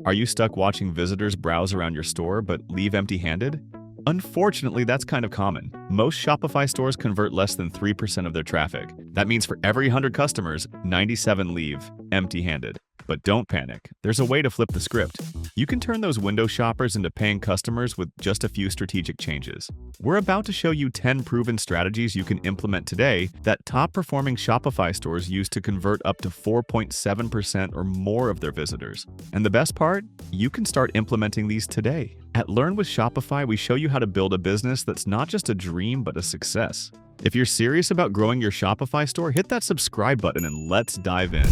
Are you stuck watching visitors browse around your store but leave empty-handed? Unfortunately, that's kind of common. Most Shopify stores convert less than 3% of their traffic. That means for every 100 customers, 97 leave empty-handed. But don't panic. There's a way to flip the script. You can turn those window shoppers into paying customers with just a few strategic changes. We're about to show you 10 proven strategies you can implement today that top-performing Shopify stores use to convert up to 4.7% or more of their visitors. And the best part? You can start implementing these today. At Learn with Shopify, we show you how to build a business that's not just a dream, but a success. If you're serious about growing your Shopify store, hit that subscribe button and let's dive in.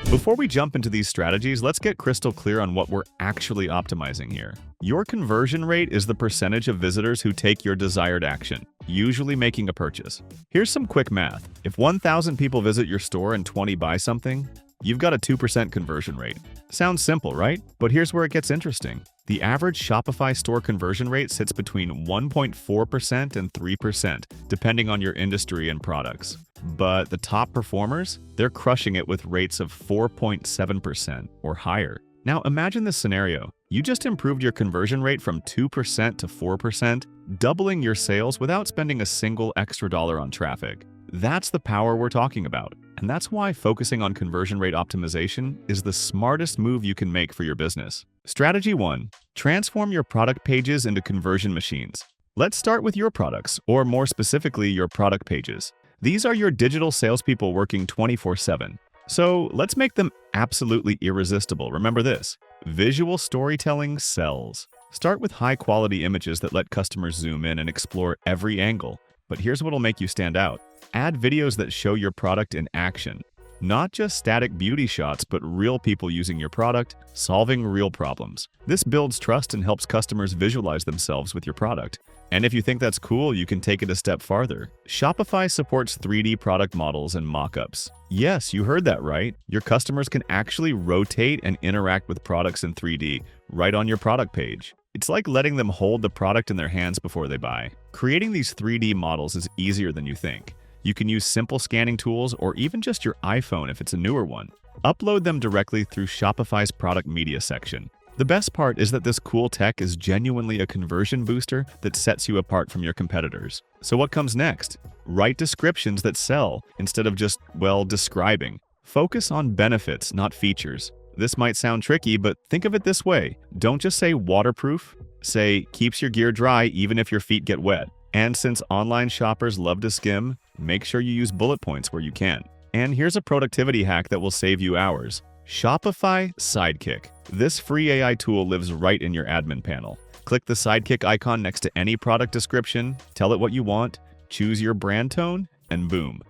Before we jump into these strategies, let's get crystal clear on what we're actually optimizing here. Your conversion rate is the percentage of visitors who take your desired action, usually making a purchase. Here's some quick math. If 1,000 people visit your store and 20 buy something, you've got a 2% conversion rate. Sounds simple, right? But here's where it gets interesting. The average Shopify store conversion rate sits between 1.4% and 3%, depending on your industry and products. But the top performers, they're crushing it with rates of 4.7% or higher. Now imagine this scenario. You just improved your conversion rate from 2% to 4%, doubling your sales without spending a single extra dollar on traffic. That's the power we're talking about. And that's why focusing on conversion rate optimization is the smartest move you can make for your business. Strategy 1. Transform your product pages into conversion machines. Let's start with your products, or more specifically, your product pages. These are your digital salespeople working 24/7. So let's make them absolutely irresistible. Remember this: visual storytelling sells. Start with high-quality images that let customers zoom in and explore every angle. But here's what'll make you stand out. Add videos that show your product in action. Not just static beauty shots, but real people using your product, solving real problems. This builds trust and helps customers visualize themselves with your product. And if you think that's cool, you can take it a step farther. Shopify supports 3D product models and mock-ups. Yes, you heard that right. Your customers can actually rotate and interact with products in 3D right on your product page. It's like letting them hold the product in their hands before they buy. Creating these 3D models is easier than you think. You can use simple scanning tools or even just your iPhone if it's a newer one. Upload them directly through Shopify's product media section. The best part is that this cool tech is genuinely a conversion booster that sets you apart from your competitors. So what comes next? Write descriptions that sell instead of just, describing. Focus on benefits, not features. This might sound tricky, but think of it this way. Don't just say waterproof. Say keeps your gear dry even if your feet get wet. And since online shoppers love to skim, make sure you use bullet points where you can. And here's a productivity hack that will save you hours. Shopify Sidekick. This free AI tool lives right in your admin panel. Click the Sidekick icon next to any product description, tell it what you want, choose your brand tone, and boom.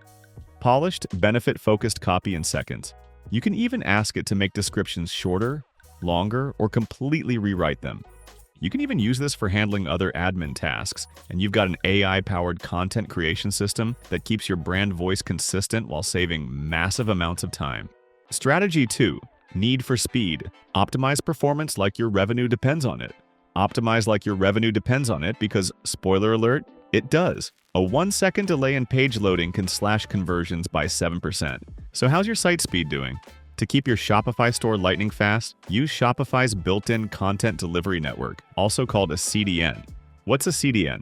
Polished, benefit-focused copy in seconds. You can even ask it to make descriptions shorter, longer, or completely rewrite them. You can even use this for handling other admin tasks, and you've got an AI-powered content creation system that keeps your brand voice consistent while saving massive amounts of time. Strategy 2. Need for speed. Optimize performance like your revenue depends on it. Optimize like your revenue depends on it because, spoiler alert, it does. A 1-second delay in page loading can slash conversions by 7%. So how's your site speed doing? To keep your Shopify store lightning fast, use Shopify's built-in content delivery network, also called a CDN. What's a CDN?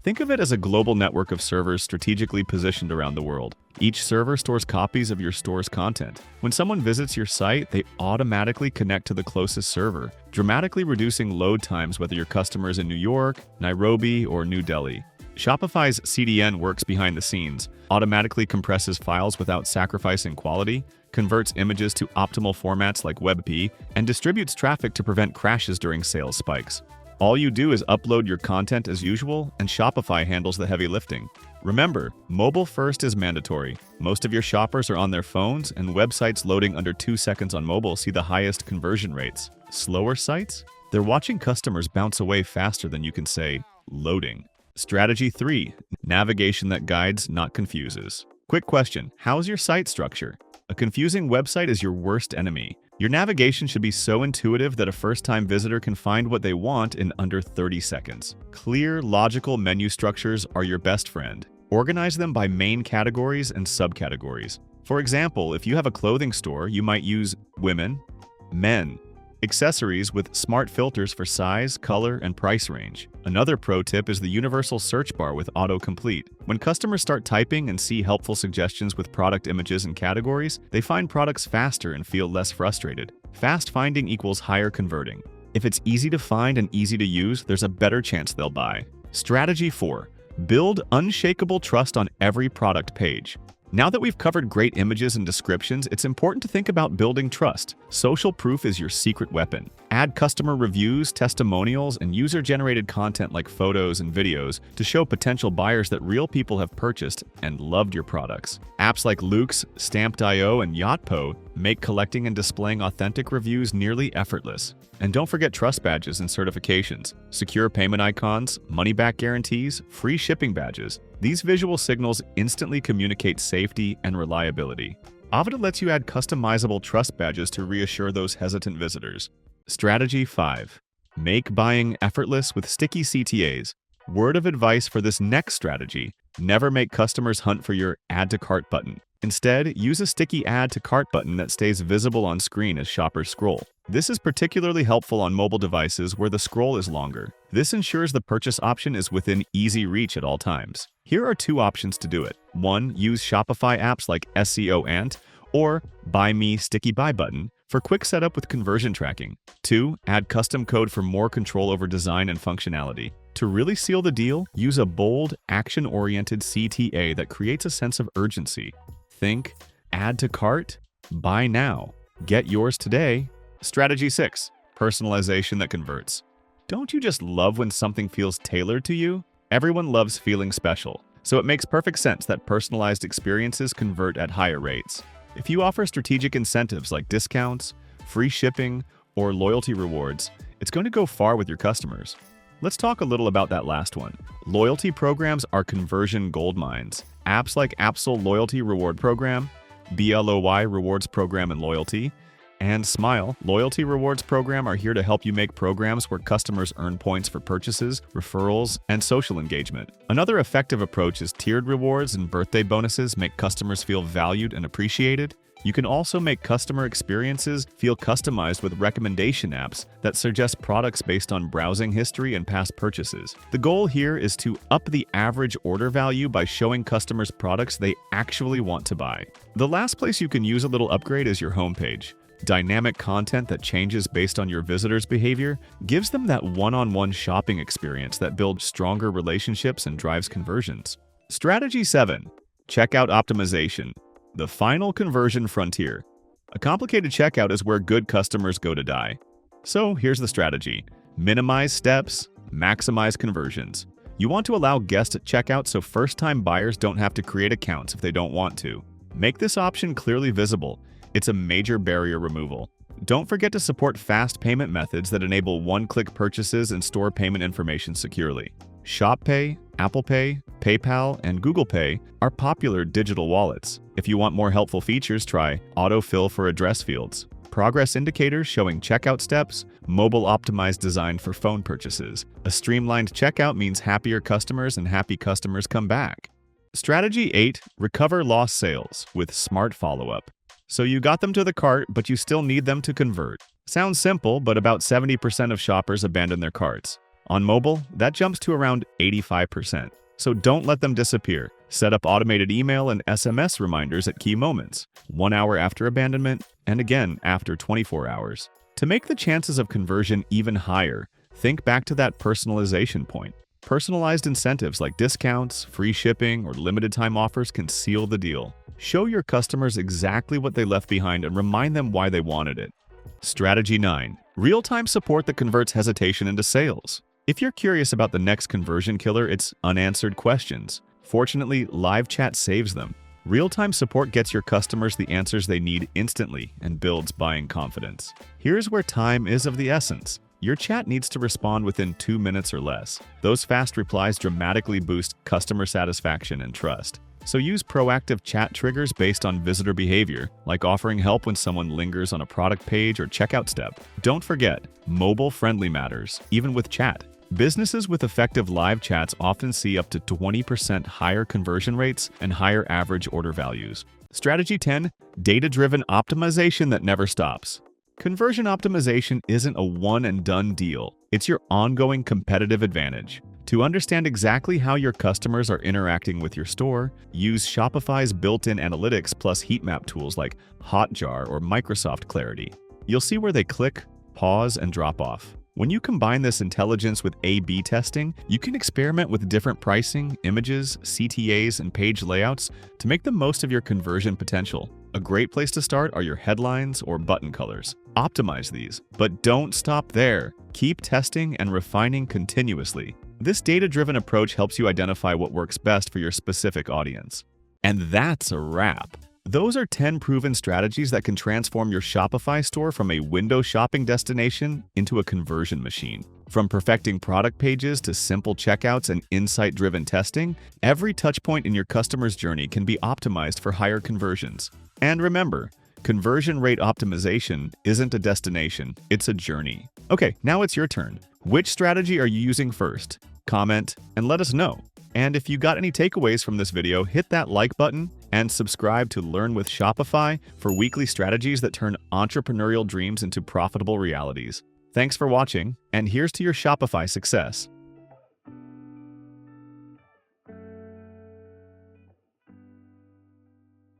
Think of it as a global network of servers strategically positioned around the world. Each server stores copies of your store's content. When someone visits your site, they automatically connect to the closest server, dramatically reducing load times whether your customer is in New York, Nairobi, or New Delhi. Shopify's CDN works behind the scenes, automatically compresses files without sacrificing quality, converts images to optimal formats like WebP, and distributes traffic to prevent crashes during sales spikes. All you do is upload your content as usual, and Shopify handles the heavy lifting. Remember, mobile first is mandatory. Most of your shoppers are on their phones, and websites loading under 2 seconds on mobile see the highest conversion rates. Slower sites? They're watching customers bounce away faster than you can say, loading. Strategy 3. Navigation that guides, not confuses. Quick question, how's your site structure? A confusing website is your worst enemy. Your navigation should be so intuitive that a first-time visitor can find what they want in under 30 seconds. Clear, logical menu structures are your best friend. Organize them by main categories and subcategories. For example, if you have a clothing store, you might use women, men, accessories with smart filters for size, color, and price range. Another pro tip is the universal search bar with autocomplete. When customers start typing and see helpful suggestions with product images and categories, they find products faster and feel less frustrated. Fast finding equals higher converting. If it's easy to find and easy to use, there's a better chance they'll buy. Strategy 4. Build unshakable trust on every product page. Now that we've covered great images and descriptions, it's important to think about building trust. Social proof is your secret weapon. Add customer reviews, testimonials, and user-generated content like photos and videos to show potential buyers that real people have purchased and loved your products. Apps like Luke's, Stamped.io, and Yotpo make collecting and displaying authentic reviews nearly effortless. And don't forget trust badges and certifications, secure payment icons, money-back guarantees, free shipping badges. These visual signals instantly communicate safety and reliability. Avada lets you add customizable trust badges to reassure those hesitant visitors. Strategy 5. Make buying effortless with sticky CTAs. Word of advice for this next strategy: never make customers hunt for your Add to Cart button. Instead, use a sticky Add to Cart button that stays visible on screen as shoppers scroll. This is particularly helpful on mobile devices where the scroll is longer. This ensures the purchase option is within easy reach at all times. Here are 2 options to do it. 1. Use Shopify apps like SEO Ant or Buy Me Sticky Buy button for quick setup with conversion tracking. 2. Add custom code for more control over design and functionality. To really seal the deal, use a bold, action-oriented CTA that creates a sense of urgency. Think, add to cart, buy now. Get yours today. Strategy 6. Personalization that converts. Don't you just love when something feels tailored to you? Everyone loves feeling special, so it makes perfect sense that personalized experiences convert at higher rates. If you offer strategic incentives like discounts, free shipping, or loyalty rewards, it's going to go far with your customers. Let's talk a little about that last one. Loyalty programs are conversion goldmines. Apps like Absol Loyalty Reward Program, BLOY Rewards Program and Loyalty, and Smile Loyalty Rewards Program are here to help you make programs where customers earn points for purchases, referrals, and social engagement. Another effective approach is tiered rewards and birthday bonuses make customers feel valued and appreciated. You can also make customer experiences feel customized with recommendation apps that suggest products based on browsing history and past purchases. The goal here is to up the average order value by showing customers products they actually want to buy. The last place you can use a little upgrade is your homepage. Dynamic content that changes based on your visitors' behavior gives them that one-on-one shopping experience that builds stronger relationships and drives conversions. Strategy 7. Checkout optimization. The final conversion frontier. A complicated checkout is where good customers go to die. So here's the strategy. Minimize steps, maximize conversions. You want to allow guests at checkout so first-time buyers don't have to create accounts if they don't want to. Make this option clearly visible. It's a major barrier removal. Don't forget to support fast payment methods that enable one-click purchases and store payment information securely. Shop Pay, Apple Pay, PayPal, and Google Pay are popular digital wallets. If you want more helpful features, try autofill for address fields, progress indicators showing checkout steps, mobile-optimized design for phone purchases. A streamlined checkout means happier customers and happy customers come back. Strategy 8. Recover lost sales with smart follow-up. So you got them to the cart, but you still need them to convert. Sounds simple, but about 70% of shoppers abandon their carts. On mobile, that jumps to around 85%. So don't let them disappear. Set up automated email and SMS reminders at key moments, 1 hour after abandonment, and again after 24 hours. To make the chances of conversion even higher, think back to that personalization point. Personalized incentives like discounts, free shipping, or limited time offers can seal the deal. Show your customers exactly what they left behind and remind them why they wanted it. Strategy 9. Real-time support that converts hesitation into sales. If you're curious about the next conversion killer, it's unanswered questions. Fortunately, live chat saves them. Real-time support gets your customers the answers they need instantly and builds buying confidence. Here's where time is of the essence. Your chat needs to respond within 2 minutes or less. Those fast replies dramatically boost customer satisfaction and trust. So use proactive chat triggers based on visitor behavior, like offering help when someone lingers on a product page or checkout step. Don't forget, mobile-friendly matters, even with chat. Businesses with effective live chats often see up to 20% higher conversion rates and higher average order values. Strategy 10. Data-driven optimization that never stops. Conversion optimization isn't a one-and-done deal. It's your ongoing competitive advantage. To understand exactly how your customers are interacting with your store, use Shopify's built-in analytics plus heat map tools like Hotjar or Microsoft Clarity. You'll see where they click, pause, and drop off. When you combine this intelligence with A/B testing, you can experiment with different pricing, images, CTAs, and page layouts to make the most of your conversion potential. A great place to start are your headlines or button colors. Optimize these, but don't stop there. Keep testing and refining continuously. This data-driven approach helps you identify what works best for your specific audience. And that's a wrap. Those are 10 proven strategies that can transform your Shopify store from a window shopping destination into a conversion machine. From perfecting product pages to simple checkouts and insight-driven testing, every touchpoint in your customer's journey can be optimized for higher conversions. And remember, conversion rate optimization isn't a destination, it's a journey. Okay, now it's your turn. Which strategy are you using first? Comment and let us know. And if you got any takeaways from this video, hit that like button and subscribe to Learn with Shopify for weekly strategies that turn entrepreneurial dreams into profitable realities. Thanks for watching, and here's to your Shopify success.